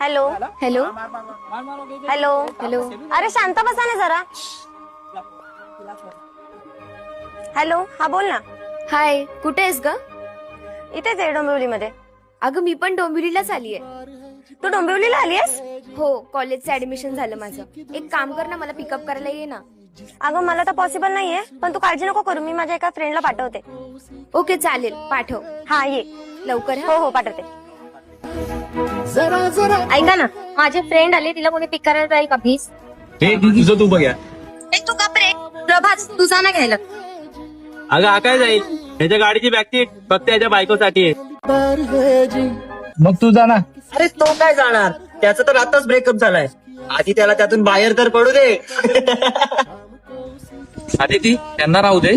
Hello hello hello hello. अरे शांत बसा ना जरा. हॅलो हा बोल ना. हाय, कुठे आहेस ग? इथेच आहे डोंबिवलीमध्ये. अगं मी पण डोंबिवलीलाच आलीये. तू डोंबिवलीला आलीयस? हो, कॉलेजचं ऍडमिशन झालं माझं. एक काम कर ना, मला पिकअप करायला ये ना. अगं मला तर पॉसिबल नाहीये, पण तू काळजी नको करू, मी माझ्या एका फ्रेंडला पाठवते. ओके चालेल, पाठव हा ये. लवकर. हो हो पाठवते. ऐका ना, माझे फ्रेंड आले, तिला कोणी पिक करायला जाईल का प्लीज? हे तुझं तू बघ्या. तू का रे प्रभास, तू जा ना घ्यायला. अगं हा काय जाईल, त्याच्या गाडीची बॅकसीट फक्त याच्या बायकोसाठी आहे. मग तू जा ना. अरे तो काय जाणार, त्याचा तर आताच ब्रेकअप झालाय. आधी त्याला त्यातून बाहेर तर पडू दे. आधी ती त्यांना राहू दे.